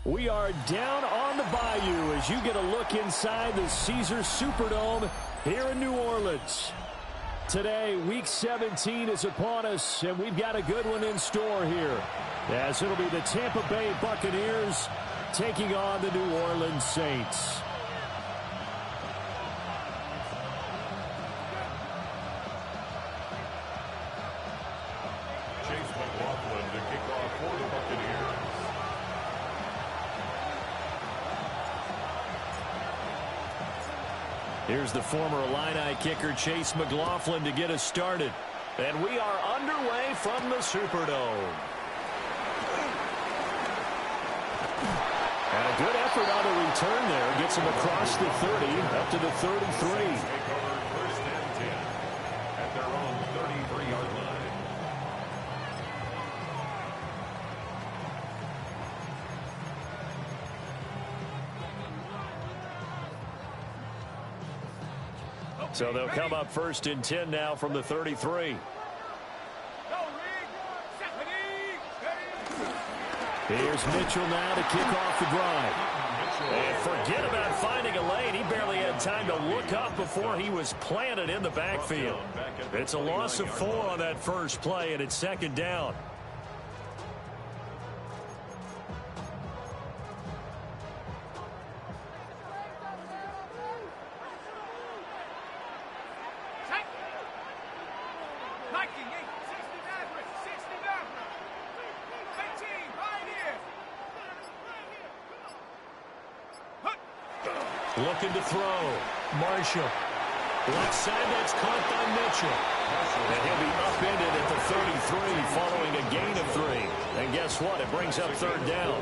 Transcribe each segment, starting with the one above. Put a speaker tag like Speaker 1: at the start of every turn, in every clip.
Speaker 1: We are down on the bayou as you get a look inside the Caesars Superdome here in New Orleans. Today, Week 17 is upon us, and we've got a good one in store here, as it'll be the Tampa Bay Buccaneers taking on the New Orleans Saints. Here's the former Illini kicker, Chase McLaughlin, to get us started. And we are underway from the Superdome. And a good effort on the return there. Gets him across the 30, up to the 33.
Speaker 2: First and 10 at their own 33-yard line.
Speaker 1: So they'll come up first and 10 now from the 33. Here's Mitchell now to kick off the drive. And forget about finding a lane. He barely had time to look up before he was planted in the backfield. It's a loss of 4 on that first play, and it's second down. Looking to throw. Marshall. Left side, that's caught by Mitchell. And he'll be upended at the 33 following a gain of 3. And guess what? It brings up third down.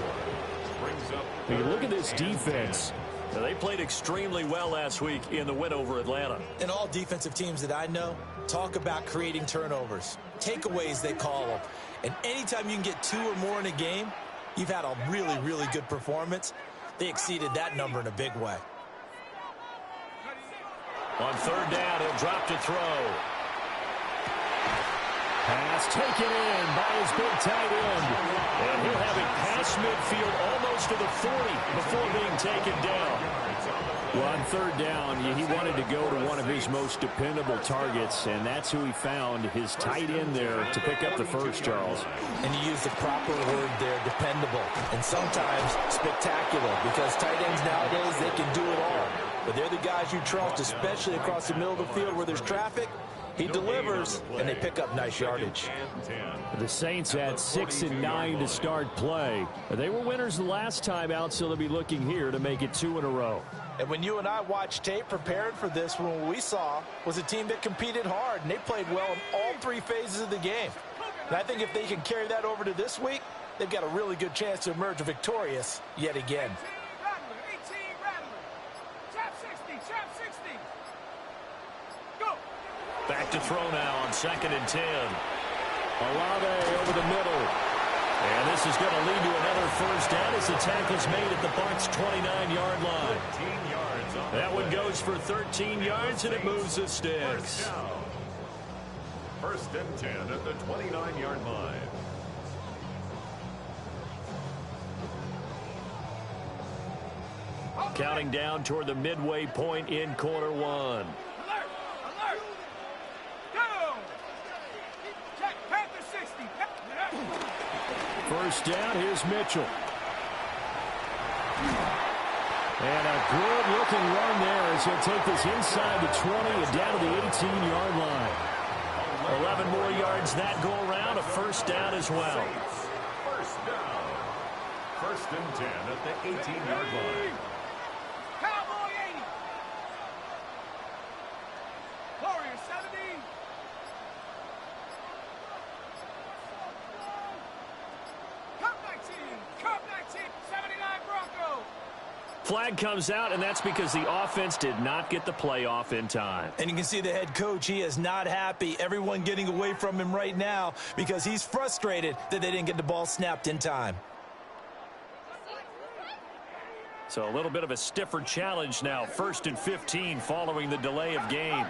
Speaker 1: When you look at this defense, they played extremely well last week in the win over Atlanta.
Speaker 3: And all defensive teams that I know talk about creating turnovers. Takeaways, they call them. And anytime you can get 2 or more in a game, you've had a really, really good performance. They exceeded that number in a big way.
Speaker 1: On third down, he'll drop to throw. Pass taken in by his big tight end. And he'll have it past midfield almost to the 40 before being taken down. Well, on third down, he wanted to go to one of his most dependable targets, and that's who he found, his tight end there, to pick up the first, Charles.
Speaker 3: And you use the proper word there, dependable, and sometimes spectacular, because tight ends nowadays, they can do it all. But they're the guys you trust, especially across the middle of the field where there's traffic. He delivers, and they pick up nice yardage.
Speaker 1: The Saints had 6 and 9 to start play. They were winners the last time out, so they'll be looking here to make it 2 in a row.
Speaker 3: And when you and I watched tape prepared for this, what we saw was a team that competed hard, and they played well in all 3 phases of the game. And I think if they can carry that over to this week, they've got a really good chance to emerge victorious yet again.
Speaker 1: Back to throw now on 2nd and 10. Olave over the middle. And this is going to lead to another first down as the tackle's made at the Bucs' 29-yard line. That one goes for 13 yards, and it moves the sticks.
Speaker 2: First and 10 at the 29-yard line.
Speaker 1: Counting down toward the midway point in quarter 1. First down, here's Mitchell. And a good-looking run there as he'll take this inside the 20 and down to the 18-yard line. 11 more yards that go around, a first down as well.
Speaker 2: First down. First and 10 at the 18-yard line.
Speaker 4: Cowboy 80. Warrior 70. Cup 19, 79 Bronco.
Speaker 1: Flag comes out, and that's because the offense did not get the play off in time.
Speaker 3: And you can see the head coach, he is not happy. Everyone getting away from him right now because he's frustrated that they didn't get the ball snapped in time.
Speaker 1: So a little bit of a stiffer challenge now. 1st and 15 following the delay of game.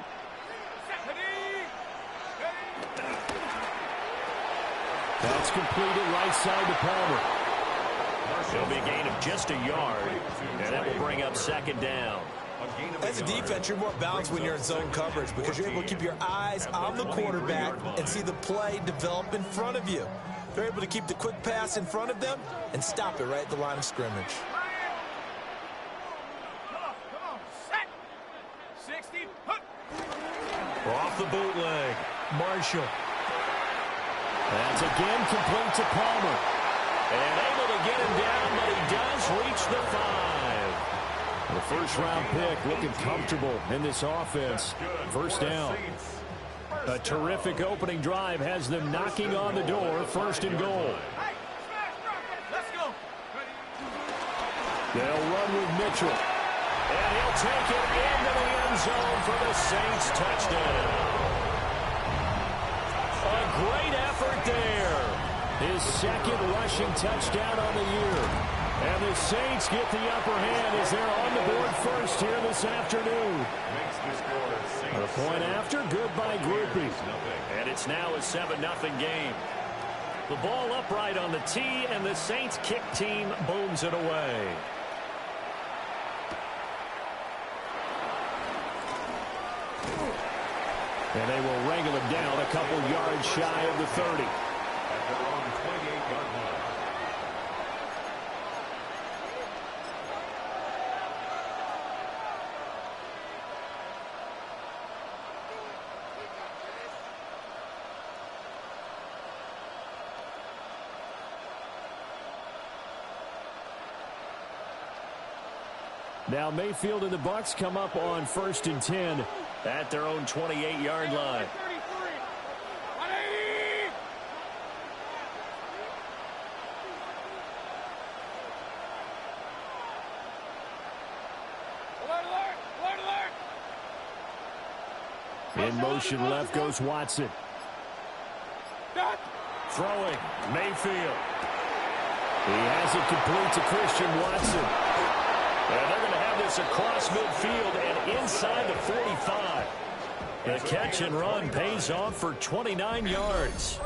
Speaker 1: That's completed right side to Palmer. It'll be a gain of just a yard, and that will bring up second down.
Speaker 3: As a defense, you're more balanced when you're in zone coverage because you're able to keep your eyes on the quarterback and see the play develop in front of you. They're able to keep the quick pass in front of them and stop it right at the line of scrimmage.
Speaker 1: Off the bootleg, Marshall. That's again complete to Palmer. And able to get him down, but he does reach the 5. The first-round pick looking comfortable in this offense. First down. A terrific opening drive has them knocking on the door, first and goal. They'll run with Mitchell. And he'll take it into the end zone for the Saints touchdown. A great effort there. His second rushing touchdown on the year. And the Saints get the upper hand as they're on the board first here this afternoon. A point after, good by Groupie. And it's now a 7-0 game. The ball upright on the tee, and the Saints kick team booms it away. And they will wrangle him down a couple yards shy of the 30.
Speaker 2: At their own 28-yard line.
Speaker 1: Now Mayfield and the Bucs come up on 1st and 10 at their own 28-yard line. In motion left goes Watson. Throwing, Mayfield. He has it complete to Christian Watson. And they're going to have this across midfield and inside the 45. The catch and run pays off for 29 yards.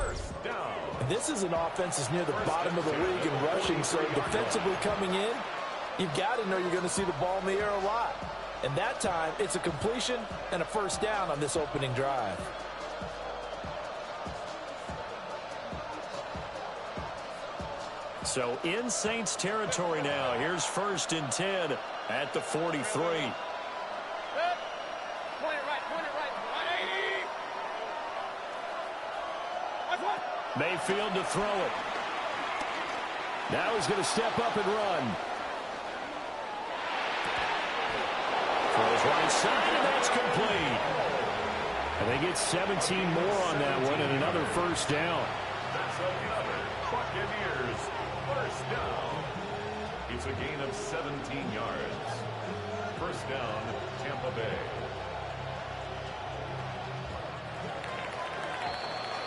Speaker 3: This is an offense that's near the bottom of the league in rushing, so defensively coming in, you've got to know you're going to see the ball in the air a lot. And that time, it's a completion and a first down on this opening drive.
Speaker 1: So in Saints territory now. Here's 1st and 10 at the 43.
Speaker 4: Point it right, 180.
Speaker 1: Mayfield to throw it. Now he's going to step up and run. Throws right side, and that's complete. And they get 17 more on that one and another first down.
Speaker 2: That's another Buccaneers first down. It's a gain of 17 yards. First down, Tampa Bay.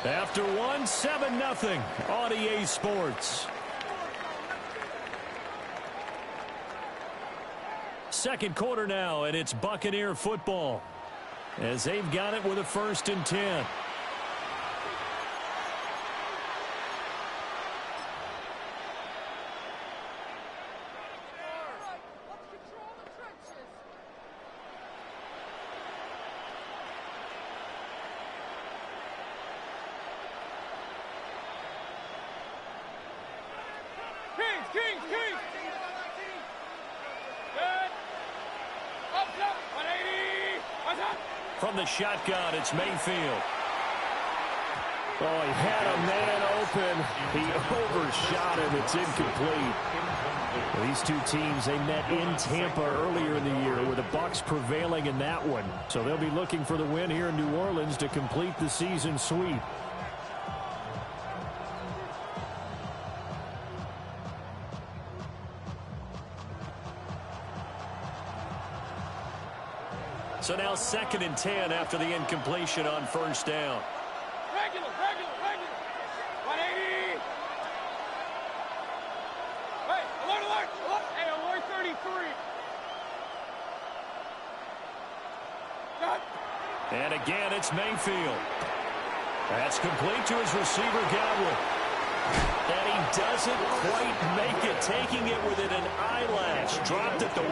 Speaker 1: After one, 7-0 on EA Sports. Second quarter now, and it's Buccaneer football as they've got it with a 1st and 10.
Speaker 4: Kings! Good. Up, 180. What's up?
Speaker 1: From the shotgun, it's Mayfield. Oh, he had a man open. He overshot him. It's incomplete. These two teams, they met in Tampa earlier in the year with the Bucs prevailing in that one. So they'll be looking for the win here in New Orleans to complete the season sweep. So now 2nd and 10 after the incompletion on first down.
Speaker 4: Regular. 180. Hey, alert. Hey, alert 33. Got.
Speaker 1: And again, it's Mayfield. That's complete to his receiver, Godwin. And he does doesn't quite make it, taking it within an eyelash. Dropped at the 1.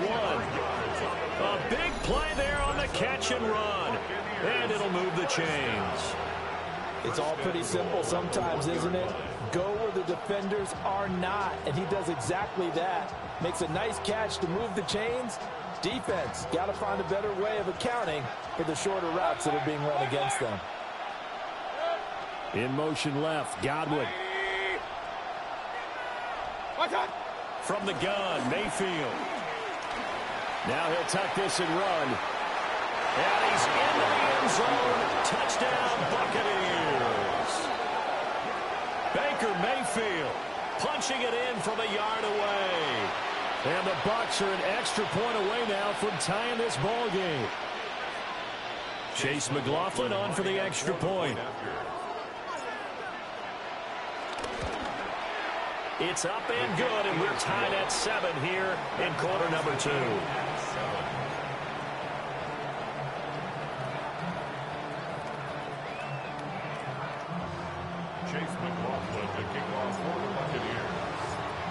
Speaker 1: A big play there on the catch and run. And it'll move the chains.
Speaker 3: It's all pretty simple sometimes, isn't it? Go where the defenders are not, and he does exactly that. Makes a nice catch to move the chains. Defense, got to find a better way of accounting for the shorter routes that are being run against them.
Speaker 1: In motion left, Godwin. From the gun, Mayfield. Now he'll tuck this and run. And he's into the end zone. Touchdown, Buccaneers. Baker Mayfield punching it in from a yard away. And the Bucs are an extra point away now from tying this ball game. Chase McLaughlin on for the extra point. It's up and good, and we're tied at 7 here in quarter number 2.
Speaker 2: Chase McLaughlin to kick off for the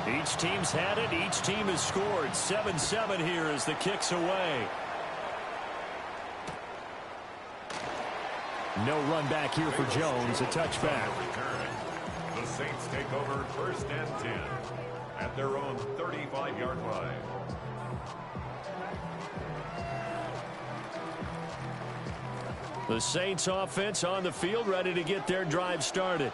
Speaker 2: Buccaneers.
Speaker 1: Each team's had it. Each team has scored. 7-7 here as the kick's away. No run back here for Jones. A touchback.
Speaker 2: The Saints take over 1st and 10 at their own 35-yard line.
Speaker 1: The Saints offense on the field, ready to get their drive started.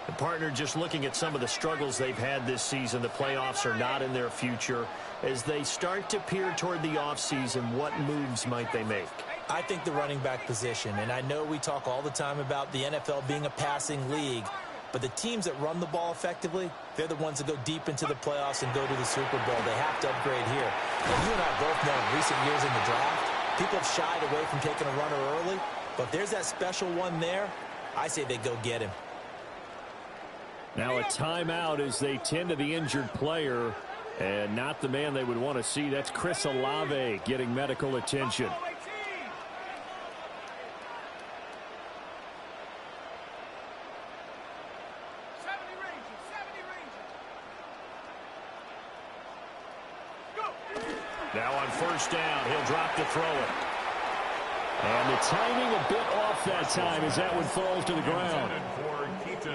Speaker 1: The partner just looking at some of the struggles they've had this season. The playoffs are not in their future. As they start to peer toward the offseason, what moves might they make?
Speaker 3: I think the running back position, and I know we talk all the time about the NFL being a passing league, but the teams that run the ball effectively, they're the ones that go deep into the playoffs and go to the Super Bowl. They have to upgrade here. And you and I both know in recent years in the draft, people have shied away from taking a runner early, but if there's that special one there, I say they go get him.
Speaker 1: Now a timeout as they tend to the injured player, and not the man they would want to see. That's Chris Olave getting medical attention. Now on 1st down, he'll drop to throw it. And the timing a bit off that time as that one falls to the ground.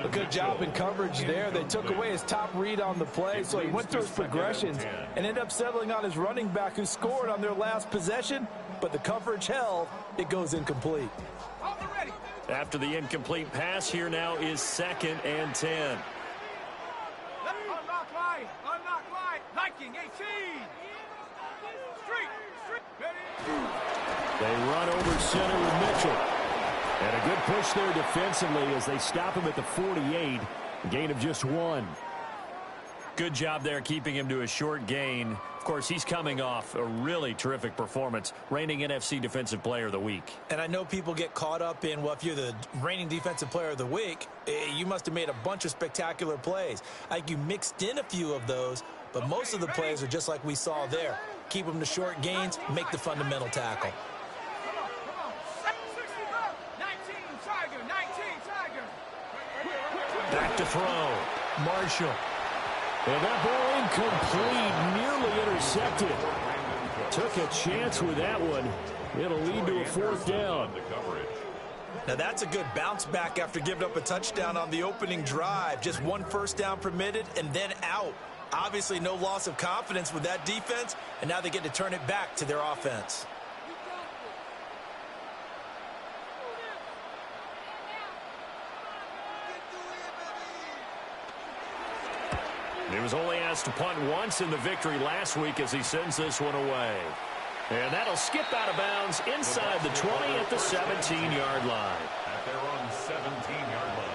Speaker 3: A good job in coverage there. They took away his top read on the play, so he went through his progressions and ended up settling on his running back who scored on their last possession, but the coverage held. It goes incomplete.
Speaker 1: After the incomplete pass, here now is 2nd and 10.
Speaker 4: Unlock line, hiking 18.
Speaker 1: They run over center with Mitchell. And a good push there defensively as they stop him at the 48. A gain of just 1. Good job there keeping him to a short gain. Of course, he's coming off a really terrific performance, reigning NFC Defensive Player of the Week.
Speaker 3: And I know people get caught up in, well, if you're the reigning Defensive Player of the Week, you must have made a bunch of spectacular plays. I think you mixed in a few of those, but most of the plays are just like we saw there. Keep them to short gains, make the fundamental tackle.
Speaker 1: Back to throw. Marshall. And that ball incomplete, nearly intercepted. Took a chance with that one. It'll lead to a 4th down.
Speaker 3: Now that's a good bounce back after giving up a touchdown on the opening drive. Just 1 first down permitted and then out. Obviously no loss of confidence with that defense, and now they get to turn it back to their offense.
Speaker 1: He was only asked to punt once in the victory last week as he sends this one away. And that'll skip out of bounds inside the 20 at the 17-yard line.
Speaker 2: At their own 17-yard line.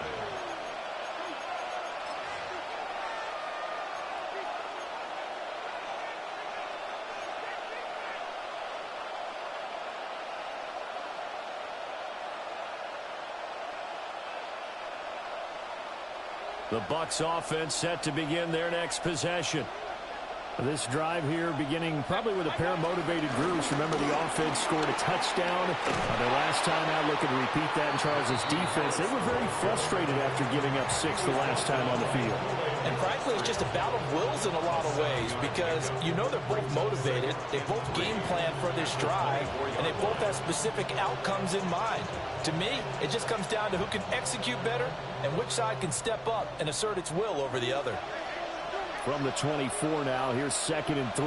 Speaker 1: The Bucs offense set to begin their next possession. This drive here beginning probably with a pair of motivated groups. Remember, the offense scored a touchdown. Their last time out, looking to repeat that in Charles' defense. They were very frustrated after giving up 6 the last time on the field.
Speaker 3: And frankly, it's just a battle of wills in a lot of ways because you know they're both motivated. They both game plan for this drive, and they both have specific outcomes in mind. To me, it just comes down to who can execute better and which side can step up and assert its will over the other.
Speaker 1: From the 24 now, here's 2nd and 3.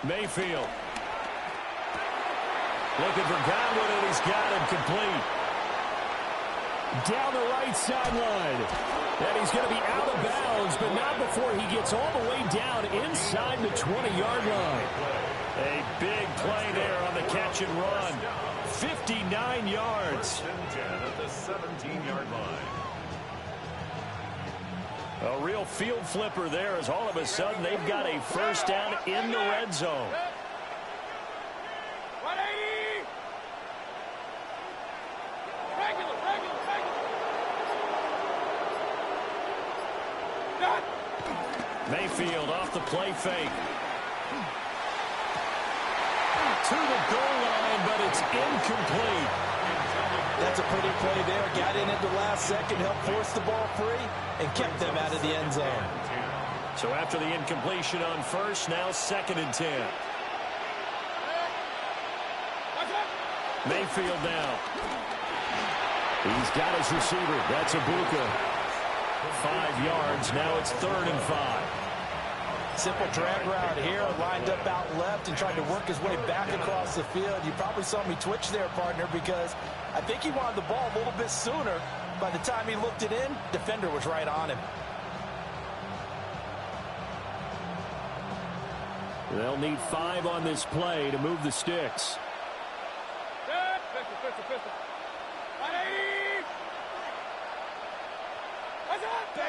Speaker 1: Mayfield. Looking for Godwin, and he's got him complete. Down the right sideline. And he's going to be out of bounds, but not before he gets all the way down inside the 20-yard line. A big play there on the catch and run. 59 yards.
Speaker 2: At the 17-yard line.
Speaker 1: A real field flipper there as all of a sudden they've got a first down in the red zone.
Speaker 4: 180! Regular.
Speaker 1: Mayfield off the play fake. To the goal line, but it's incomplete.
Speaker 3: That's a pretty play there. Got in at the last second, helped force the ball free, and kept them out of the end zone.
Speaker 1: So after the incompletion on first, now 2nd and 10. Mayfield now. He's got his receiver. That's Ibuka. 5 yards. Now it's 3rd and 5.
Speaker 3: Simple drag route here, lined up out left and tried to work his way back across the field. You probably saw me twitch there, partner, because I think he wanted the ball a little bit sooner. By the time he looked it in, defender was right on him.
Speaker 1: They'll need 5 on this play to move the sticks.
Speaker 4: Pistol.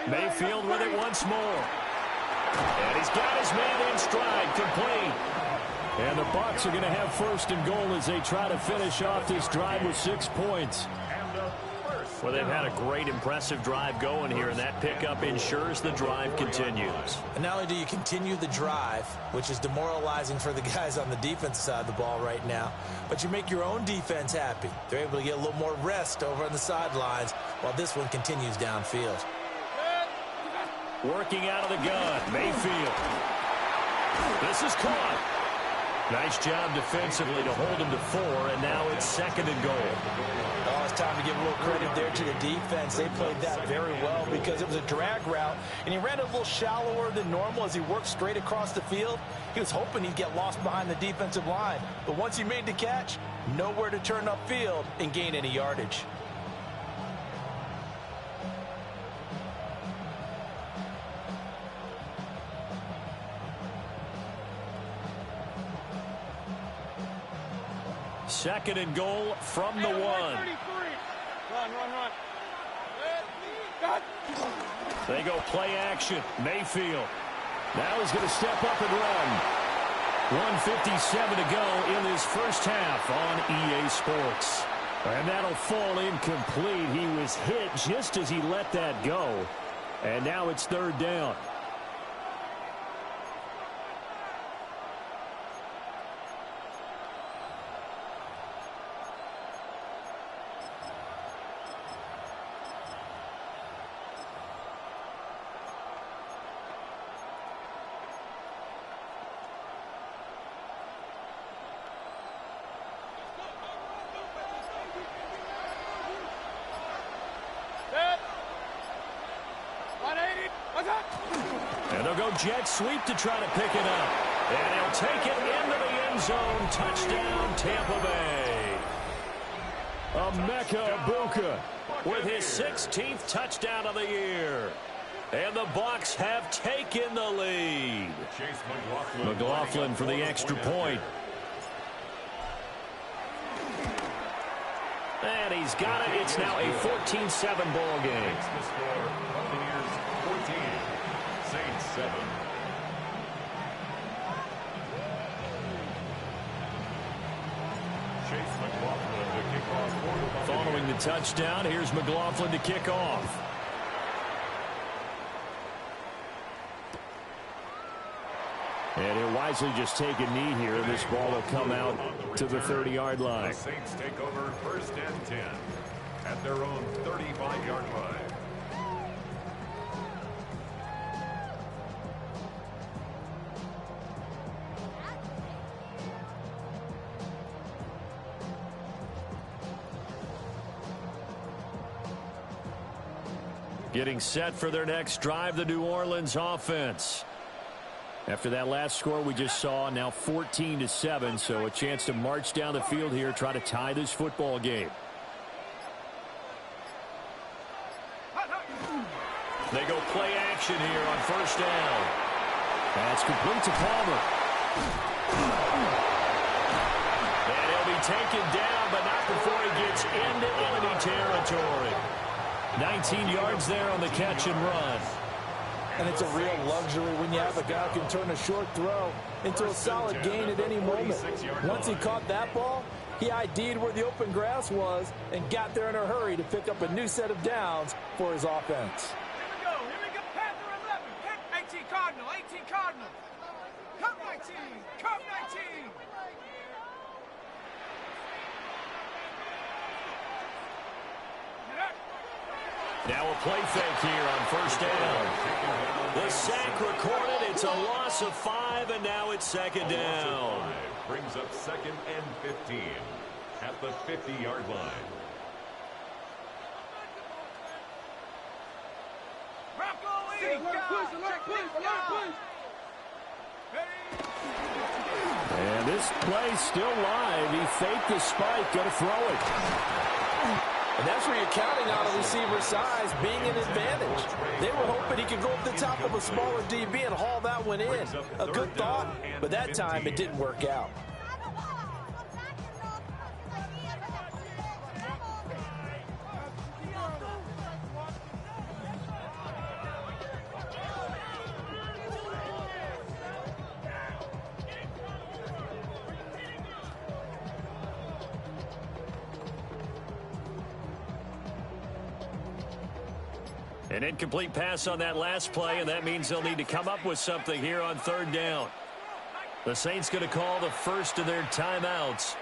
Speaker 4: 180!
Speaker 1: Mayfield with it once more. And he's got his man in stride, complete. And the Bucs are going to have 1st and goal as they try to finish off this drive with 6 points. Well, they've had a great, impressive drive going here, and that pickup ensures the drive continues.
Speaker 3: And not only do you continue the drive, which is demoralizing for the guys on the defensive side of the ball right now, but you make your own defense happy. They're able to get a little more rest over on the sidelines while this one continues downfield.
Speaker 1: Working out of the gun, Mayfield. This is caught. Nice job defensively to hold him to 4, and now it's 2nd and goal.
Speaker 3: Oh, it's time to give a little credit there to the defense. They played that very well because it was a drag route, and he ran a little shallower than normal as he worked straight across the field. He was hoping he'd get lost behind the defensive line, but once he made the catch, nowhere to turn upfield and gain any yardage.
Speaker 1: Second and goal from the 1.
Speaker 4: Run.
Speaker 1: They go play action. Mayfield. Now he's going to step up and run. 1:57 to go in this first half on EA Sports. And that'll fall incomplete. He was hit just as he let that go. And now it's 3rd down. And they'll go jet sweep to try to pick it up. And he'll take it into the end zone. Touchdown, Tampa Bay. Emeka Ibuka with his 16th touchdown of the year. And the Bucs have taken the lead. McLaughlin for the extra point. And he's got it. It's now a 14-7 ball game.
Speaker 2: Buccaneers 14, Saints 7. Chase McLaughlin, the kickoff for the
Speaker 1: Following the touchdown, here's McLaughlin to kick off. And he'll wisely just take a knee here. This ball will come out to the 30-yard line.
Speaker 2: The Saints take over 1st and 10 at their own 35-yard line.
Speaker 1: Getting set for their next drive, the New Orleans offense. After that last score we just saw, now 14-7, so a chance to march down the field here, try to tie this football game. They go play action here on 1st down. That's complete to Palmer. And he'll be taken down, but not before he gets into enemy territory. 19 yards there on the catch and run.
Speaker 3: And it's a real luxury when you have a guy who can turn a short throw into a solid gain at any moment. Once he caught that ball, he ID'd where the open grass was and got there in a hurry to pick up a new set of downs for his offense.
Speaker 4: Here we go. Panther 11. 18 Cardinal. 18 Cardinal. Cup 19. Cup 19.
Speaker 1: Now a play fake here on 1st down. The sack recorded. It's a loss of 5, and now it's 2nd down.
Speaker 2: Brings up 2nd and 15 at the 50-yard line.
Speaker 1: And this play still live. He faked the spike. Going to throw it.
Speaker 3: And that's where you're counting on a receiver's size being an advantage. They were hoping he could go up the top of a smaller DB and haul that one in. A good thought, but that time it didn't work out.
Speaker 1: An incomplete pass on that last play, and that means they'll need to come up with something here on 3rd down. The Saints going to call the first of their timeouts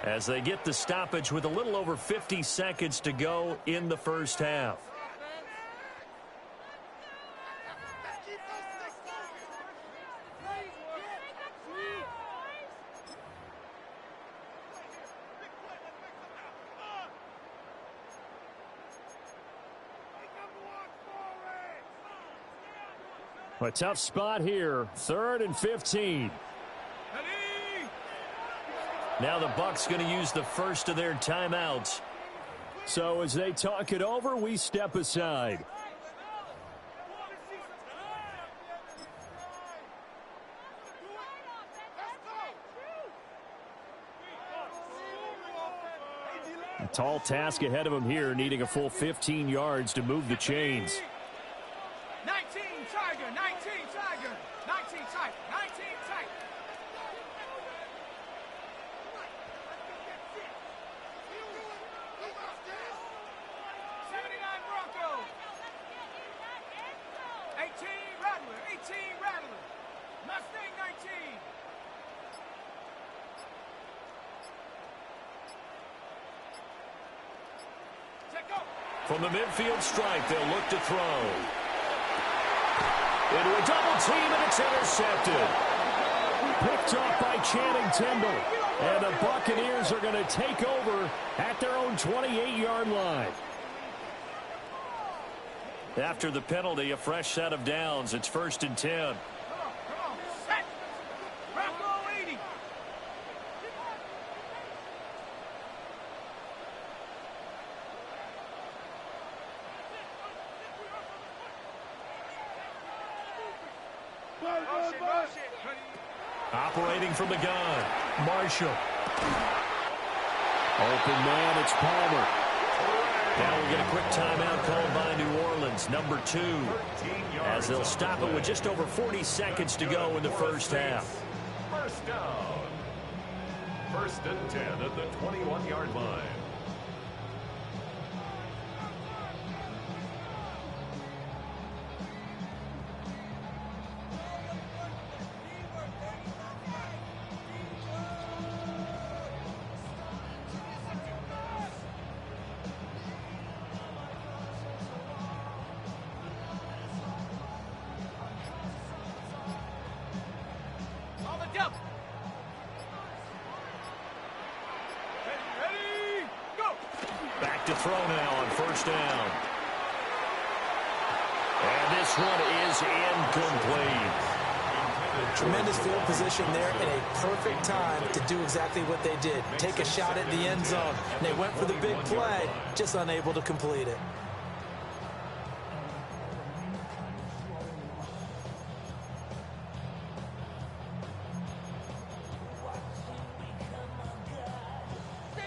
Speaker 1: as they get the stoppage with a little over 50 seconds to go in the 1st half. A tough spot here. 3rd and 15. Now the Bucs going to use the first of their timeouts. So as they talk it over, we step aside. A tall task ahead of him here, needing a full 15 yards to move the chains.
Speaker 4: 19 Tiger, 19 Tiger, 19 Tiger, 19 Tiger. Bronco. 18 Rattler, 18 Rattler. Mustang 19.
Speaker 1: From the midfield stripe, they'll look to throw. Into a double team, and it's intercepted. Picked off by Channing Tindall. And the Buccaneers are going to take over at their own 28-yard line. After the penalty, a fresh set of downs. It's 1st and 10.
Speaker 4: Come on, set. Bronco 80.
Speaker 1: Operating from the gun, Marshall. Open man, it's Palmer. Now we get a quick timeout called by New Orleans, number 2, as they'll stop it with just over 40 seconds to go in the 1st half.
Speaker 2: First down. 1st and 10 at the 21-yard line.
Speaker 1: Back to throw now on first down. And this one is incomplete.
Speaker 3: Tremendous field position there and a perfect time to do exactly what they did. Take a shot at the end zone. And they went for the big play, just unable to complete it.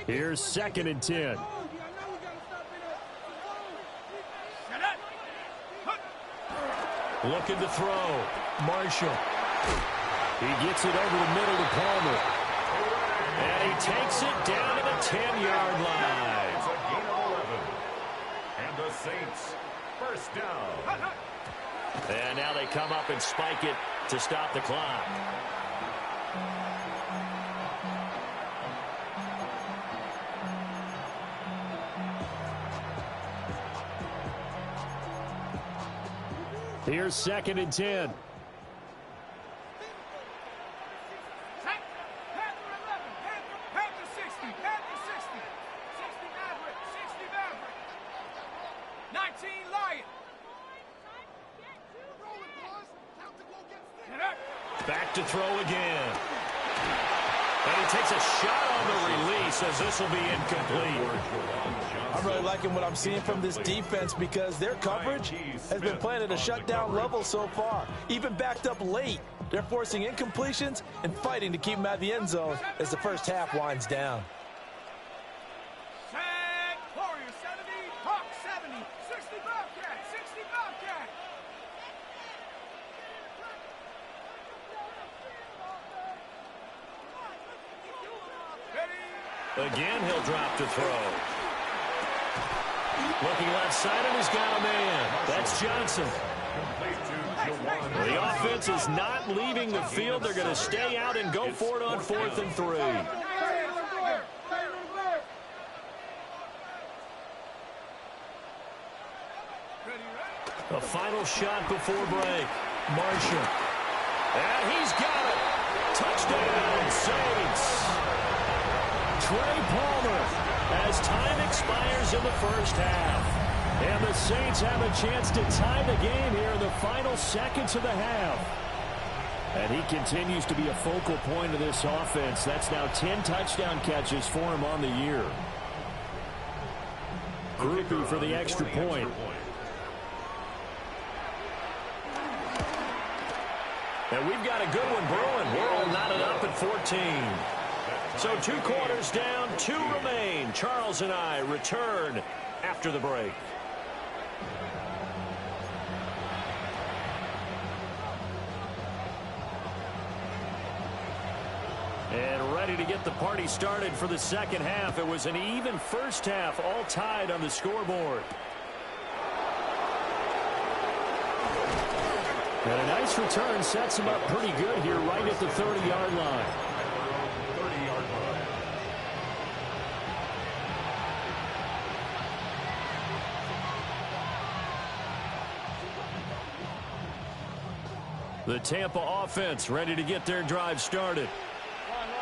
Speaker 1: Here's 2nd and 10. Looking to throw. Marshall. He gets it over the middle to Palmer. And he takes it down to the 10-yard line.
Speaker 2: It's a gain of 11. And the Saints, first down.
Speaker 1: And now they come up and spike it to stop the clock. Here's 2nd and 10. Back to throw again. And he takes a shot on the release as this will be incomplete.
Speaker 3: I'm really liking what I'm seeing from this defense because their coverage has been playing at a shutdown level so far. Even backed up late, they're forcing incompletions and fighting to keep them out of the end zone as the first half winds down.
Speaker 4: Warrior 70, Hawk 70, 60 Bobcat, 60 Bobcat.
Speaker 1: Again, he'll drop to throw. Looking left side, and he's got a man. That's Johnson. The offense is not leaving the field. They're going to stay out and go for it on 4th and 3. A final shot before break. Marshall. And he's got it. Touchdown, Saints. Trey Palmer as time expires in the first half. And the Saints have a chance to tie the game here in the final seconds of the half. And he continues to be a focal point of this offense. That's now 10 touchdown catches for him on the year. Groupie for the extra point. And we've got a good one brewing. We're all knotted up at 14. So 2 quarters down, 2 remain. Charles and I return after the break. And ready to get the party started for the second half. It was an even first half, all tied on the scoreboard. And a nice return sets him up pretty good here right at the 30-yard line. The Tampa offense ready to get their drive started.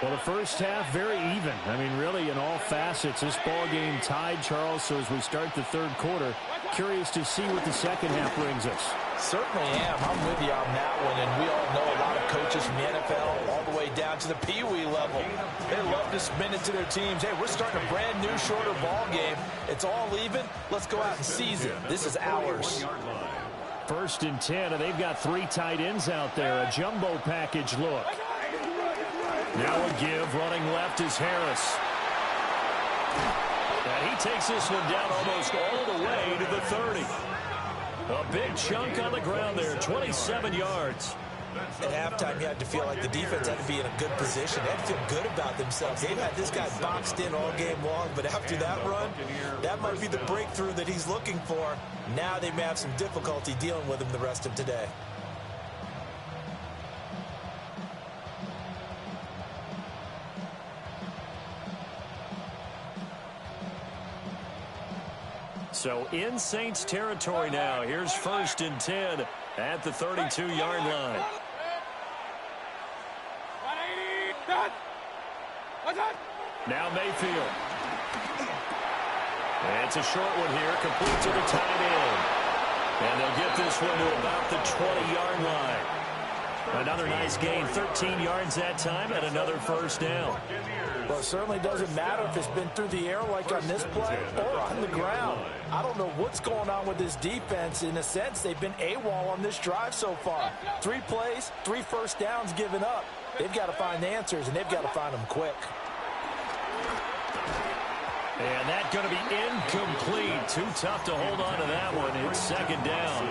Speaker 1: Well, the first half very even. I mean, really, in all facets, this ball game tied, Charles. So as we start the third quarter, curious to see what the second half brings us.
Speaker 3: Certainly am. I'm with you on that one. And we all know a lot of coaches from the NFL all the way down to the Pee Wee level. They love to spin it to their teams. Hey, we're starting a brand new, shorter ball game. It's all even. Let's go out and seize it. This is ours.
Speaker 1: 1st and 10, and they've got 3 tight ends out there. A jumbo package look. Now a give, running left is Harris. And he takes this one down almost all the way to the 30. A big chunk on the ground there, 27 yards.
Speaker 3: At halftime, you had to feel like the defense had to be in a good position. They had to feel good about themselves. They've had this guy boxed in all game long, but after that run, that might be the breakthrough that he's looking for. Now they may have some difficulty dealing with him the rest of today.
Speaker 1: So in Saints territory now. Here's 1st and 10 at the 32-yard line. Now Mayfield. It's a short one here, complete to the tight end. And they'll get this one to about the 20-yard line. Another nice gain, 13 yards that time, and another first down.
Speaker 3: Well, it certainly doesn't matter if it's been through the air like on this play or on the ground. I don't know what's going on with this defense. In a sense, they've been AWOL on this drive so far. 3 plays, 3 first downs given up. They've got to find answers, and they've got to find them quick.
Speaker 1: And that's going to be incomplete. Too tough to hold on to that one. It's second down.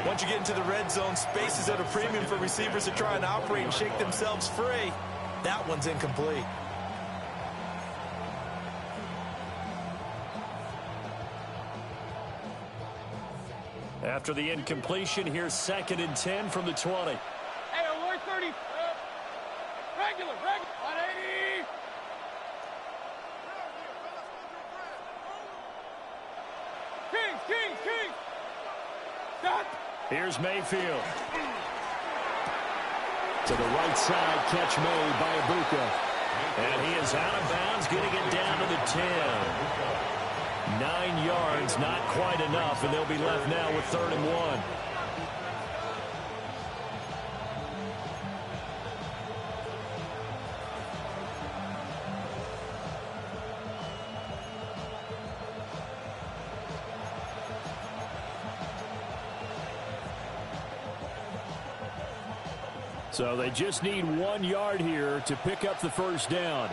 Speaker 3: Once you get into the red zone, space is at a premium for receivers to try and operate and shake themselves free. That one's incomplete.
Speaker 1: After the incompletion, here's 2nd and 10 from the 20.
Speaker 4: Hey, alert 30. Regular. 180. Kings. Done.
Speaker 1: Here's Mayfield. To the right side, catch made by Ibuka. And he is out of bounds, getting it down to the 10. 9 yards, not quite enough, and they'll be left now with 3rd and 1. So they just need 1 yard here to pick up the first down.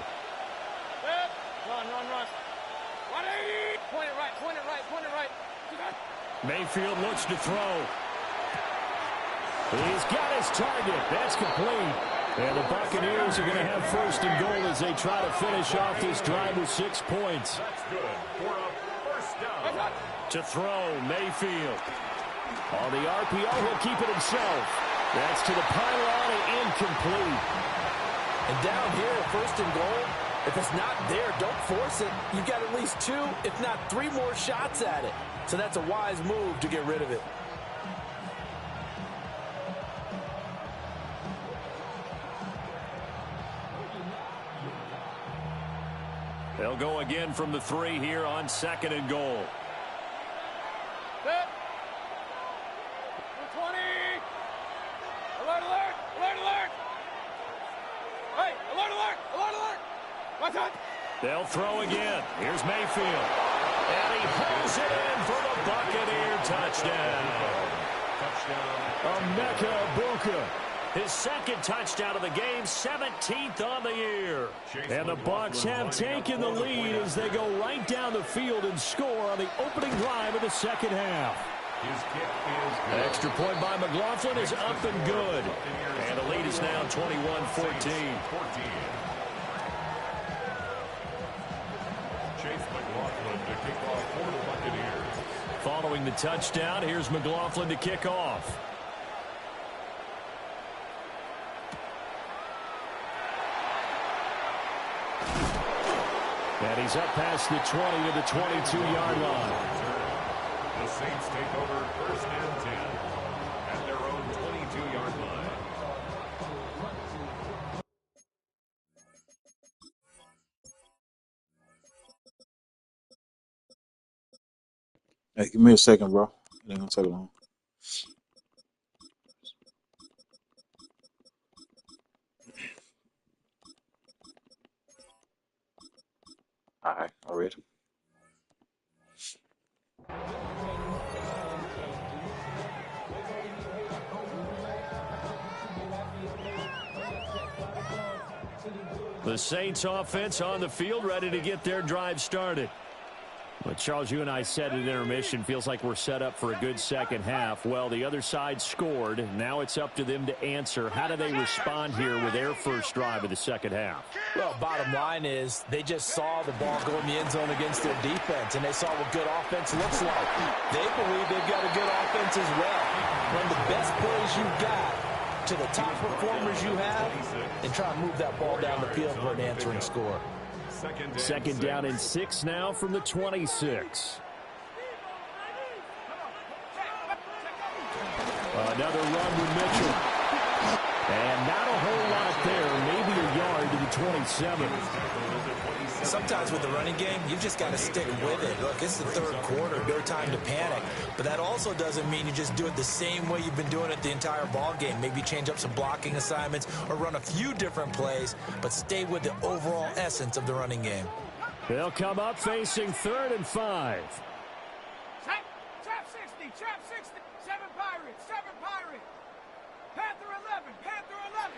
Speaker 4: Run. 180. Point it right.
Speaker 1: Mayfield looks to throw. He's got his target. That's complete. And the Buccaneers are going to have 1st and goal as they try to finish off this drive with 6 points.
Speaker 2: That's good for a first down.
Speaker 1: To throw, Mayfield. On the RPO, he'll keep it himself. That's to the pylon and incomplete.
Speaker 3: And down here, 1st and goal, if it's not there, don't force it. You've got at least 2, if not 3 more shots at it. So that's a wise move to get rid of it.
Speaker 1: They'll go again from the 3 here on 2nd and goal.
Speaker 4: Set. 20. Alert. Hey, alert. Watch out.
Speaker 1: They'll throw again. Here's Mayfield. And he hauls it in for the Buccaneer touchdown. Emeka Ibuka. His 2nd touchdown of the game, 17th on the year. And the Bucs have taken the lead as they go right down the field and score on the opening drive of the 2nd half. Extra point by McLaughlin is up and good. And the lead is now 21-14. Following the touchdown, here's McLaughlin to kick off. And he's up past the 20 to the 22-yard line.
Speaker 2: The Saints take over 1st and 10 at their own 22-yard line.
Speaker 5: Hey, give me a second, bro. It ain't gonna take long. All right, all right.
Speaker 1: The Saints offense on the field, ready to get their drive started. But Charles, you and I said at intermission, feels like we're set up for a good 2nd half. Well, the other side scored. Now it's up to them to answer. How do they respond here with their first drive of the 2nd half?
Speaker 3: Well, bottom line is they just saw the ball go in the end zone against their defense, and they saw what good offense looks like. They believe they've got a good offense as well. Run the best plays you've got to the top performers you have and try and move that ball down the field for an answering score.
Speaker 1: 2nd down and 6 now from the 26. Another run with Mitchell. And not a whole lot there. Maybe a yard to the 27.
Speaker 3: Sometimes with the running game, you've just got to stick with it. Look, it's the third quarter, no time to panic. But that also doesn't mean you just do it the same way you've been doing it the entire ball game. Maybe change up some blocking assignments or run a few different plays, but stay with the overall essence of the running game.
Speaker 1: They'll come up facing 3rd and 5.
Speaker 4: Trap 60, trap 60. 7 Pirates, 7 Pirates. Panther 11, Panther 11.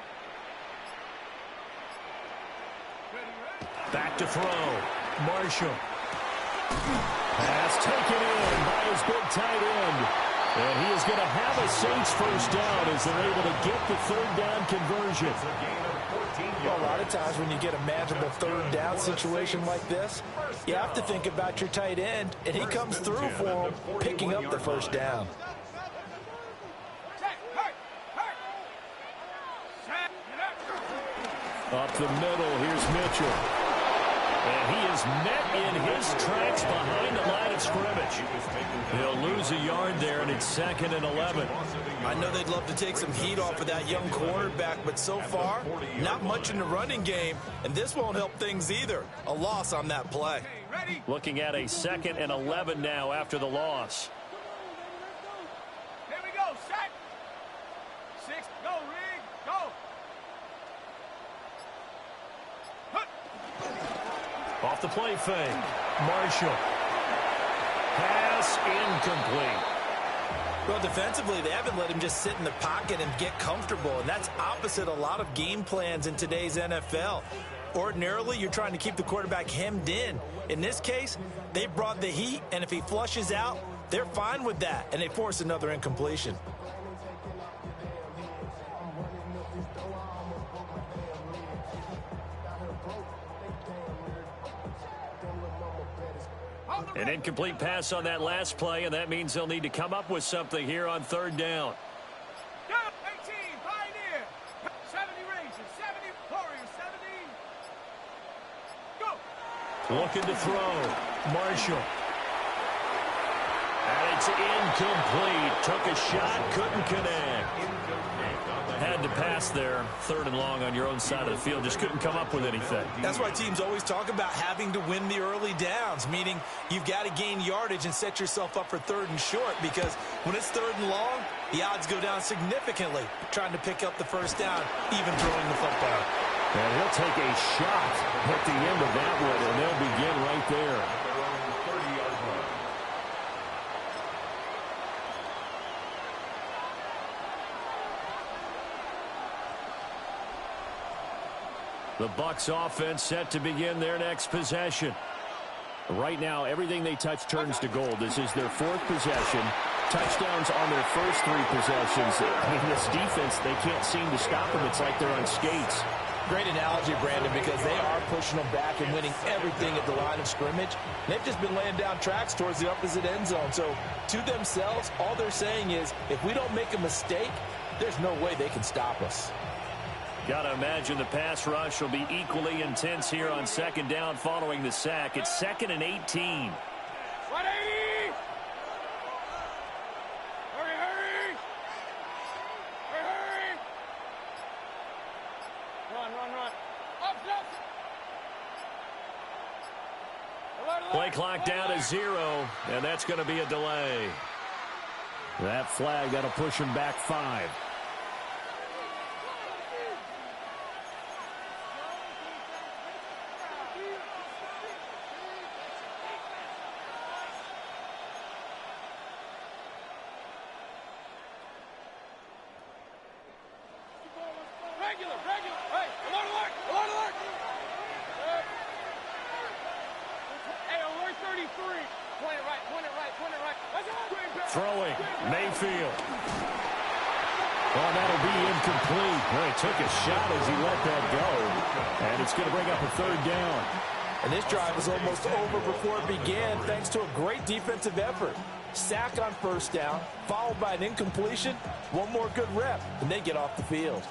Speaker 1: Back to throw. Marshall. Pass taken in by his big tight end. And he is going to have a Saints first down as they're able to get the 3rd down conversion.
Speaker 3: Well, a lot of times when you get a manageable 3rd down situation like this, you have to think about your tight end, and he comes through for him, picking up the first down.
Speaker 1: Up the middle, here's Mitchell. And he is met in his tracks behind the line of scrimmage. He'll lose a yard there, and it's 2nd and 11.
Speaker 3: I know they'd love to take some heat off of that young quarterback, but so far, not much in the running game, and this won't help things either. A loss on that play.
Speaker 1: Looking at a 2nd and 11 now after the loss.
Speaker 4: Here we go, set. 6, go, Rig, go.
Speaker 1: Off the play fake. Marshall. Pass incomplete.
Speaker 3: Well, defensively, they haven't let him just sit in the pocket and get comfortable, and that's opposite a lot of game plans in today's NFL. Ordinarily, you're trying to keep the quarterback hemmed in. In this case, they brought the heat, and if he flushes out, they're fine with that, and they force another incompletion.
Speaker 1: An incomplete pass on that last play, and that means they'll need to come up with something here on 3rd down.
Speaker 4: 18, Pioneer. 70 Rangers, 70 Warriors, 70. Go.
Speaker 1: Looking to throw. Marshall. And it's incomplete. Took a shot, couldn't connect. Had to pass there, 3rd and long on your own side of the field. Just couldn't come up with anything.
Speaker 3: That's why teams always talk about having to win the early downs, meaning you've got to gain yardage and set yourself up for 3rd and short, because when it's 3rd and long, the odds go down significantly trying to pick up the first down, even throwing the football.
Speaker 1: And he'll take a shot at the end of that one, and they'll begin right there. The Bucs offense set to begin their next possession. Right now, everything they touch turns to gold. This is their 4th possession. Touchdowns on their first 3 possessions. I mean, this defense, they can't seem to stop them. It's like they're on skates.
Speaker 3: Great analogy, Brandon, because they are pushing them back and winning everything at the line of scrimmage. They've just been laying down tracks towards the opposite end zone. So, to themselves, all they're saying is, if we don't make a mistake, there's no way they can stop us.
Speaker 1: Got to imagine the pass rush will be equally intense here on 2nd down following the sack. It's 2nd and 18.
Speaker 4: 180! Hurry, hurry! Hurry, hurry! Run. Up. Alert.
Speaker 1: Play clock down to 0, and that's going to be a delay. That flag, that'll push him back 5.
Speaker 4: Regular. Hey, alert. Hey, alert 33. Point it right.
Speaker 1: Throwing, Mayfield. Oh, that'll be incomplete. Well, he took a shot as he let that go. And it's going to bring up a 3rd down.
Speaker 3: And this drive was almost over before it began thanks to a great defensive effort. Sack on first down, followed by an incompletion. One more good rep, and they get off the field.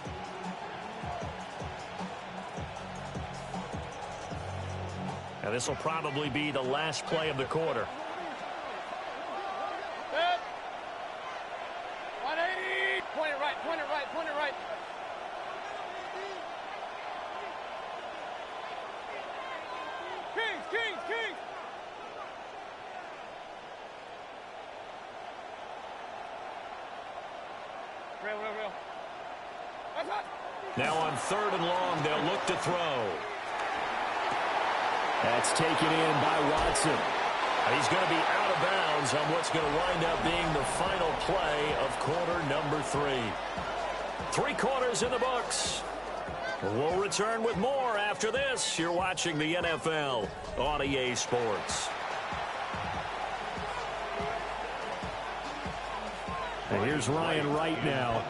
Speaker 1: Now, this will probably be the last play of the quarter.
Speaker 4: 180. Point it right.
Speaker 1: Now on 3rd and long, they'll look to throw. That's taken in by Watson. He's going to be out of bounds on what's going to wind up being the final play of quarter number 3. 3 quarters in the books. We'll return with more after this. You're watching the NFL on EA Sports. And here's Ryan Wright now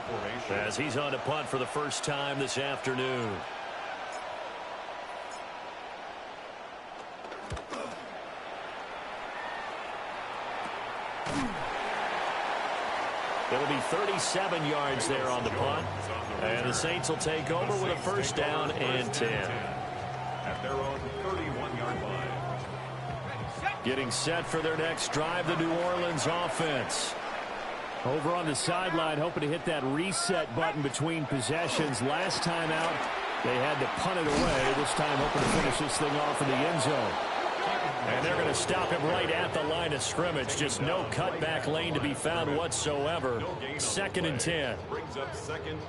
Speaker 1: as he's on to punt for the first time this afternoon. It'll be 37 yards there on the punt. And the Saints will take over with a first down and 10.
Speaker 2: At their own 31-yard line.
Speaker 1: Getting set for their next drive, the New Orleans offense. Over on the sideline, hoping to hit that reset button between possessions. Last time out, they had to punt it away. This time, hoping to finish this thing off in the end zone. And they're going to stop him right at the line of scrimmage. Just no cutback lane to be found whatsoever. 2nd and 10.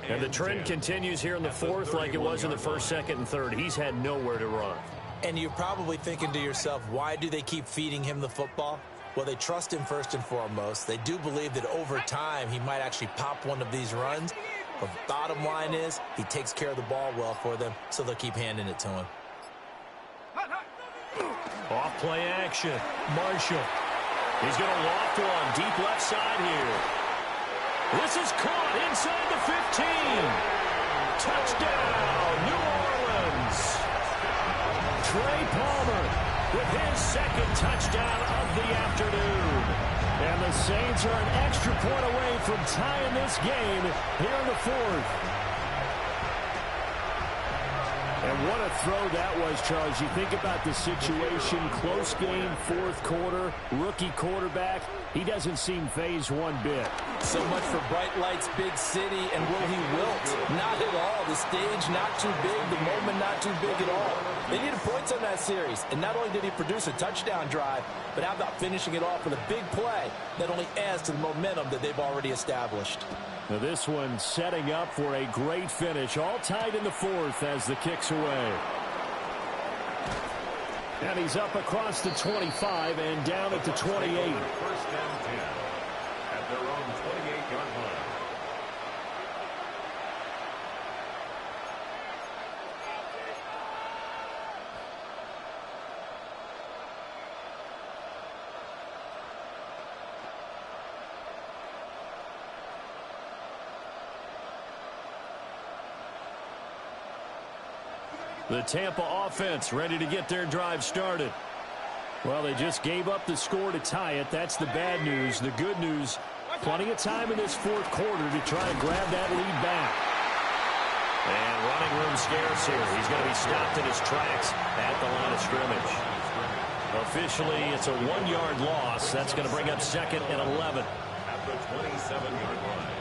Speaker 1: And the trend continues here in the 4th like it was in the 1st, 2nd, and 3rd. He's had nowhere to run.
Speaker 3: And you're probably thinking to yourself, why do they keep feeding him the football? Well, they trust him first and foremost. They do believe that over time he might actually pop one of these runs. But the bottom line is he takes care of the ball well for them, so they'll keep handing it to him.
Speaker 1: Off play action. Marshall. He's going to loft one deep left side here. This is caught inside the 15. Touchdown, New Orleans. Trey Palmer with his 2nd touchdown of the afternoon. And the Saints are an extra point away from tying this game here in the 4th. And what a throw that was, Charles. You think about the situation, close game, 4th quarter, rookie quarterback. He doesn't seem phased one bit.
Speaker 3: So much for bright lights, big city, and will he wilt? Not at all. The stage not too big, the moment not too big at all. They needed points on that series, and not only did he produce a touchdown drive, but how about finishing it off with a big play that only adds to the momentum that they've already established.
Speaker 1: Now this one setting up for a great finish, all tied in the 4th as the kick's away. And he's up across the 25 and down at the 28.
Speaker 2: First down 10 at their own 28-yard line.
Speaker 1: The Tampa offense ready to get their drive started. Well, they just gave up the score to tie it. That's the bad news. The good news, plenty of time in this 4th quarter to try to grab that lead back. And running room scarce here. He's going to be stopped in his tracks at the line of scrimmage. Officially, it's a 1-yard loss. That's going to bring up 2nd and 11.
Speaker 2: At the 27-yard line.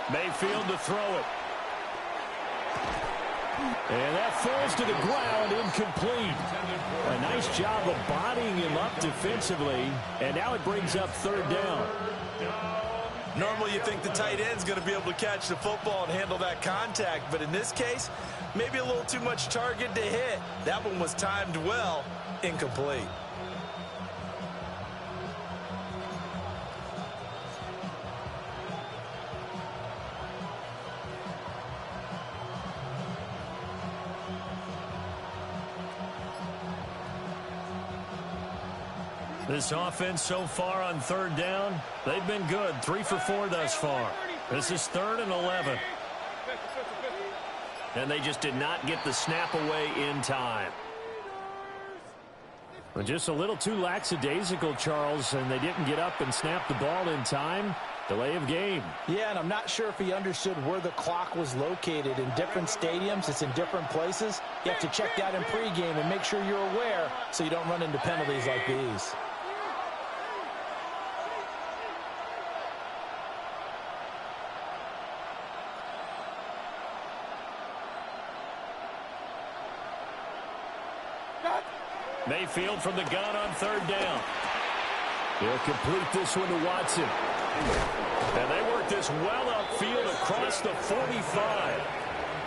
Speaker 1: Mayfield to throw it. And that falls to the ground, incomplete. A nice job of bodying him up defensively. And now it brings up 3rd down.
Speaker 3: Normally you think the tight end's going to be able to catch the football and handle that contact. But in this case, maybe a little too much target to hit. That one was timed well, incomplete.
Speaker 1: This offense so far on 3rd down, they've been good. 3 for 4 thus far. This is 3rd and 11. And they just did not get the snap away in time. Well, just a little too lackadaisical, Charles, and they didn't get up and snap the ball in time. Delay of game.
Speaker 3: Yeah, and I'm not sure if he understood where the clock was located. In different stadiums, it's in different places. You have to check that in pregame and make sure you're aware so you don't run into penalties like these.
Speaker 1: Mayfield from the gun on third down. He'll complete this one to Watson. And they work this well upfield across the 45.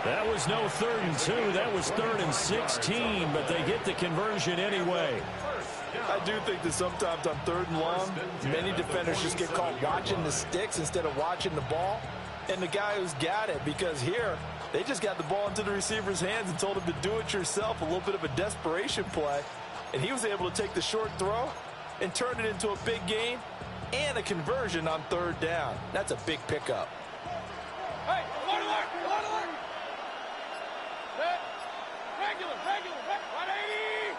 Speaker 1: That was no 3rd and 2. That was 3rd and 16, but they get the conversion anyway.
Speaker 3: I do think that sometimes on 3rd and long, many defenders just get caught watching the sticks instead of watching the ball. And the guy who's got it, because here, they just got the ball into the receiver's hands and told him to do it yourself, a little bit of a desperation play. And he was able to take the short throw and turn it into a big gain and a conversion on 3rd down. That's a big pickup.
Speaker 4: Hey, alert, alert, alert. Regular, 180.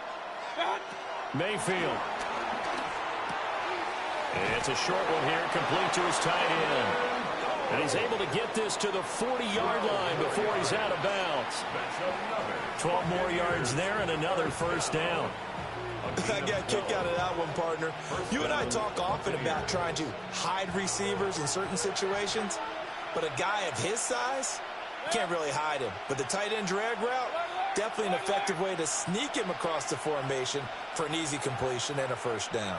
Speaker 4: Done.
Speaker 1: Mayfield. It's a short one here, complete to his tight end. And he's able to get this to the 40-yard line before he's out of bounds. 12 more yards there and another first down.
Speaker 3: I got a kick out of that one, partner. You and I talk often about trying to hide receivers in certain situations, but a guy of his size, can't really hide him. But the tight end drag route, definitely an effective way to sneak him across the formation for an easy completion and a first down.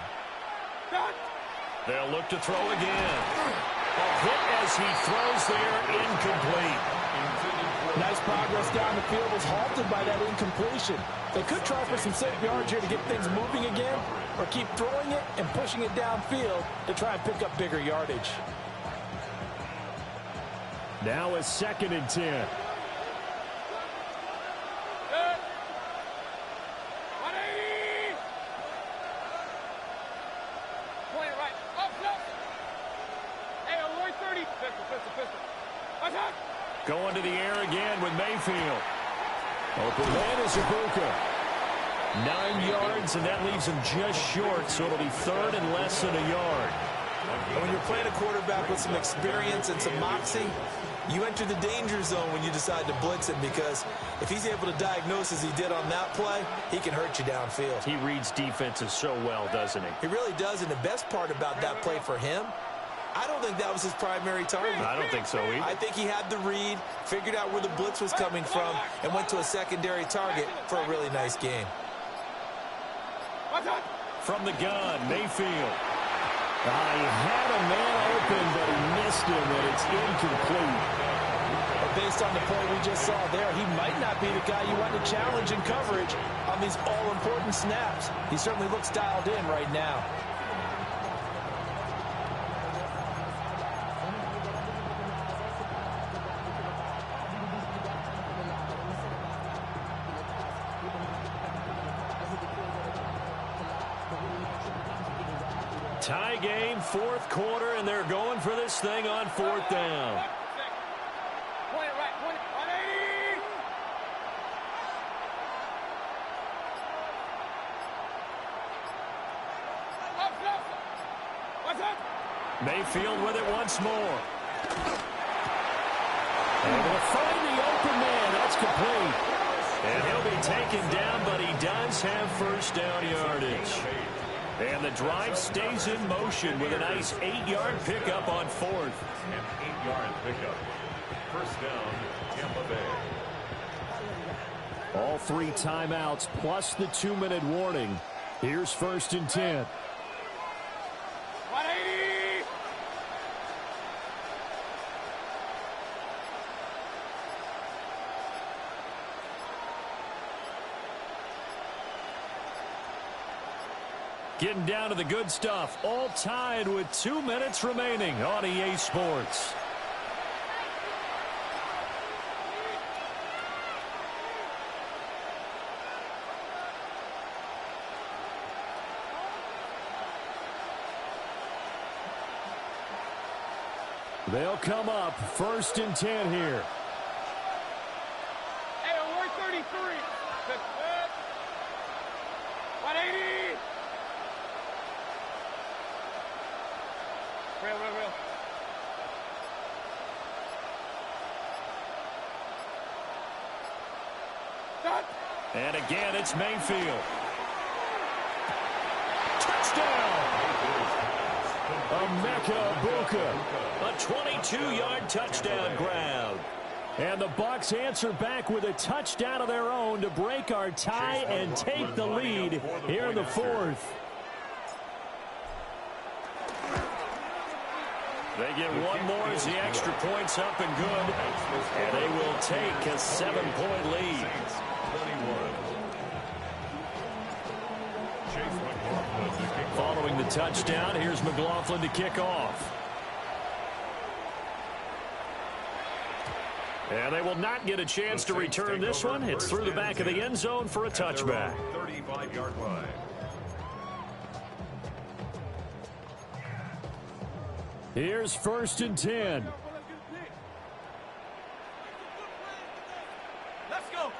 Speaker 1: They'll look to throw again. A hit as he throws there, incomplete.
Speaker 3: Nice progress down the field was halted by that incompletion. They could try for some safe yards here to get things moving again, or keep throwing it and pushing it downfield to try and pick up bigger yardage.
Speaker 1: Now a 2nd and 10.
Speaker 4: Good. 180. Play it right. Up, close. Hey, alert 30. Pistol. Attack.
Speaker 1: Going to the air again with Mayfield. Open man is Ibuka. 9 yards, and that leaves him just short, so it'll be 3rd and less than a yard.
Speaker 3: And when you're playing a quarterback with some experience and some moxie, you enter the danger zone when you decide to blitz him, because if he's able to diagnose as he did on that play, he can hurt you downfield.
Speaker 1: He reads defenses so well, doesn't he?
Speaker 3: He really does, and the best part about that play for him, I don't think that was his primary target.
Speaker 1: I don't think so either.
Speaker 3: I think he had the read, figured out where the blitz was coming from, and went to a secondary target for a really nice game.
Speaker 1: From the gun, Mayfield. He had a man open, but he missed him, and it's incomplete.
Speaker 3: But based on the play we just saw there, he might not be the guy you want to challenge in coverage on these all-important snaps. He certainly looks dialed in right now.
Speaker 1: Tie game, 4th quarter, and they're going for this thing on 4th down.
Speaker 4: Point it right, 180. Up, close. What's up?
Speaker 1: Mayfield with it once more. Able to find the open man. That's complete. And he'll be taken down, but he does have first down yardage. And the drive stays in motion with a nice 8-yard pickup on 4th.
Speaker 2: An 8-yard pickup. First down, Tampa Bay.
Speaker 1: All 3 timeouts plus the 2-minute warning. Here's 1st and 10.
Speaker 4: 180.
Speaker 1: Getting down to the good stuff. All tied with 2 minutes remaining on EA Sports. They'll come up 1st and 10 here.
Speaker 4: Hey, alert 33. 180. Real.
Speaker 1: And again, it's Mayfield. Touchdown! Emeka Egbuka. A 22-yard touchdown grab. And the Bucs answer back with a touchdown of their own to break our tie and take the lead here in the fourth. They get one more as the extra point's up and good. And they will take a 7-point lead. Following the touchdown, here's McLaughlin to kick off. And they will not get a chance to return this one. It's through the back of the end zone for a touchback.
Speaker 2: 35-yard line.
Speaker 1: Here's 1st and 10.
Speaker 4: Let's go.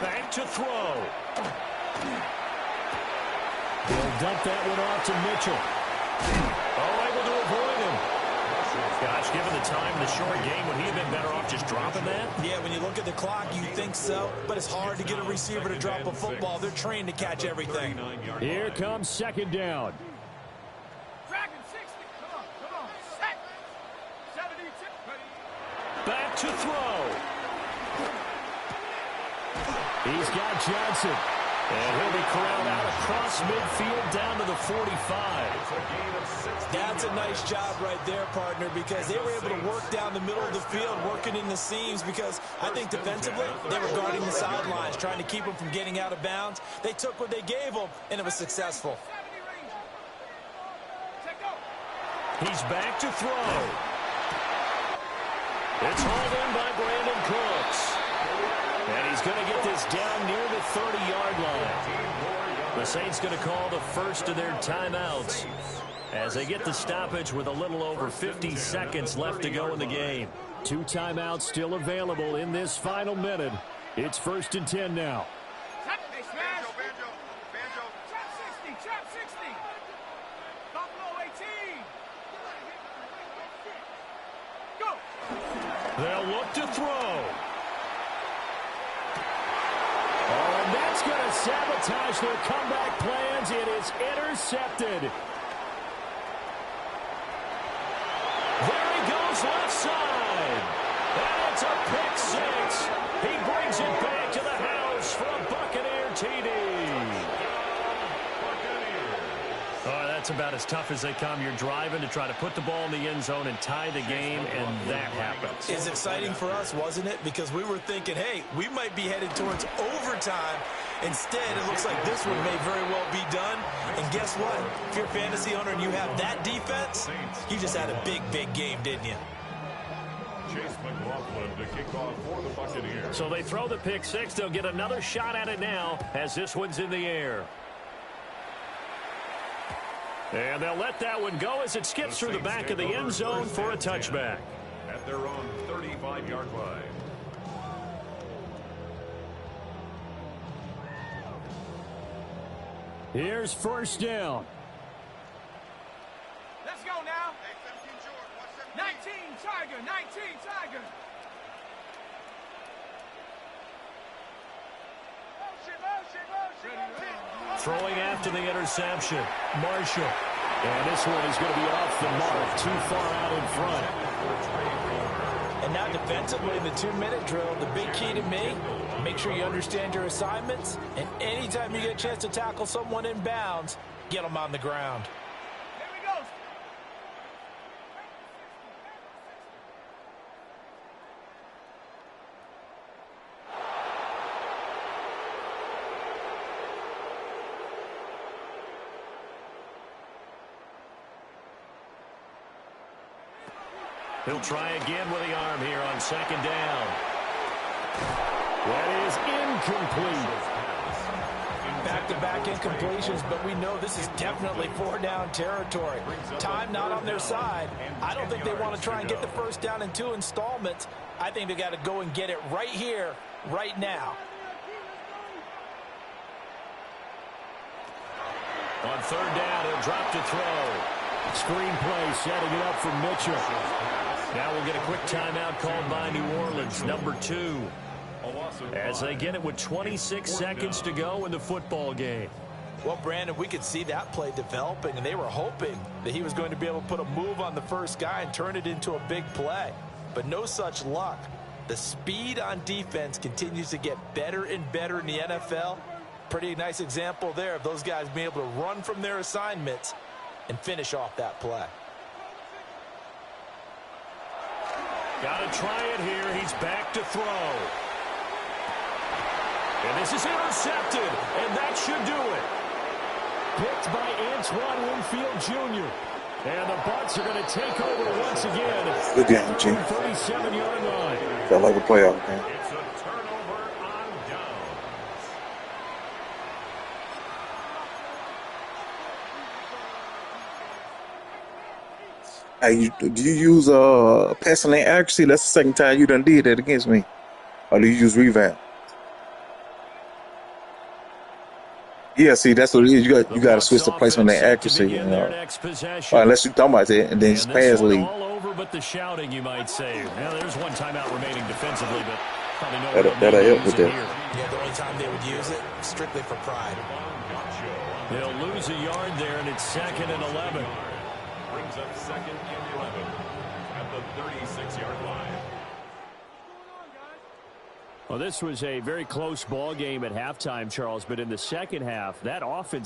Speaker 1: Back to throw. He'll dump that one off to Mitchell. Oh, able to avoid him. Gosh, given the time in the short game, would he have been better off just dropping that?
Speaker 3: Yeah, when you look at the clock, you think so. But it's hard to get a receiver to drop a football. They're trained to catch everything.
Speaker 1: Here comes 2nd down.
Speaker 4: Dragon 60. Come on. Set. 72.
Speaker 1: Back to throw. He's got Johnson. And he'll be corralled out across midfield down to the 45.
Speaker 3: That's a nice job right there, partner, because they were able to work down the middle of the field, working in the seams, because I think defensively they were guarding the sidelines, trying to keep them from getting out of bounds. They took what they gave them, and it was successful.
Speaker 1: He's back to throw. It's hauled in by Brandon Cooks. And he's going to get this down near the 30-yard line. The Saints going to call the first of their timeouts as they get the stoppage with a little over 50 seconds left to go in the game. 2 timeouts still available in this final minute. It's 1st and 10 now.
Speaker 4: Trap 60. Buffalo 18. Go.
Speaker 1: They'll look to throw. Oh, and that's going to sabotage their comeback plans. It is intercepted. There he goes left side. And it's a pick 6. He brings it back to the house for a Buccaneer TD. That's about as tough as they come. You're driving to try to put the ball in the end zone and tie the game, and that happens.
Speaker 3: It's exciting for us, wasn't it? Because we were thinking, hey, we might be headed towards overtime. Instead, it looks like this one may very well be done. And guess what? If you're a fantasy owner and you have that defense, you just had a big, big game, didn't you?
Speaker 2: Chase McLaughlin to kick off for the Buccaneers.
Speaker 1: So they throw the pick 6. They'll get another shot at it now as this one's in the air. And they'll let that one go as it skips through the back of the end zone for a touchback.
Speaker 2: At their own 35-yard line.
Speaker 1: Here's 1st down.
Speaker 4: Let's go now. 19 Tiger. 19 Tiger.
Speaker 1: Throwing after the interception, Marshall. And this one is going to be off the mark, too far out in front.
Speaker 3: And now defensively in the 2-minute drill, the big key to me, make sure you understand your assignments, and anytime you get a chance to tackle someone in bounds, get them on the ground.
Speaker 4: Here we go.
Speaker 1: He'll try again with the arm here on 2nd down. That is incomplete.
Speaker 3: Back-to-back incompletions, but we know this is definitely 4-down territory. Time not on their side. I don't think they want to try and get the 1st down in 2 installments. I think they got to go and get it right here, right now.
Speaker 1: On 3rd down, he'll drop to throw. Screenplay setting it up for Mitchell. Now we'll get a quick timeout called by New Orleans, number 2.
Speaker 2: A loss of
Speaker 1: as they
Speaker 2: 5.
Speaker 1: get it with 26 seconds to go in the football game.
Speaker 3: Well, Brandon, we could see that play developing, and they were hoping that he was going to be able to put a move on the first guy and turn it into a big play. But no such luck. The speed on defense continues to get better and better in the NFL. Pretty nice example there of those guys being able to run from their assignments and finish off that play.
Speaker 1: Got to try it here. He's back to throw. And this is intercepted, and that should do it. Picked by Antoine Winfield Jr. And the Bucs are going to take over once again.
Speaker 5: Good game, G.
Speaker 1: 37-yard line.
Speaker 5: Felt like a playoff game.
Speaker 2: It's a turnover on downs.
Speaker 5: Hey, do you use passing lane accuracy? That's the second time you done did that against me. Or do you use revamp? Yeah, see, that's what it is. You got to switch the placement lane accuracy. Unless you talking about it, and then just pass lead.
Speaker 1: All over but the shouting, you might say. Now, there's one timeout remaining defensively, but probably no
Speaker 5: That'll help with that.
Speaker 3: Yeah, the only time they would use it, strictly for pride.
Speaker 1: They'll lose a yard there, and it's 2nd and 11.
Speaker 2: Brings up 2nd and 11 at the 36-yard line.
Speaker 1: Well, this was a very close ball game at halftime, Charles, but in the second half, that offense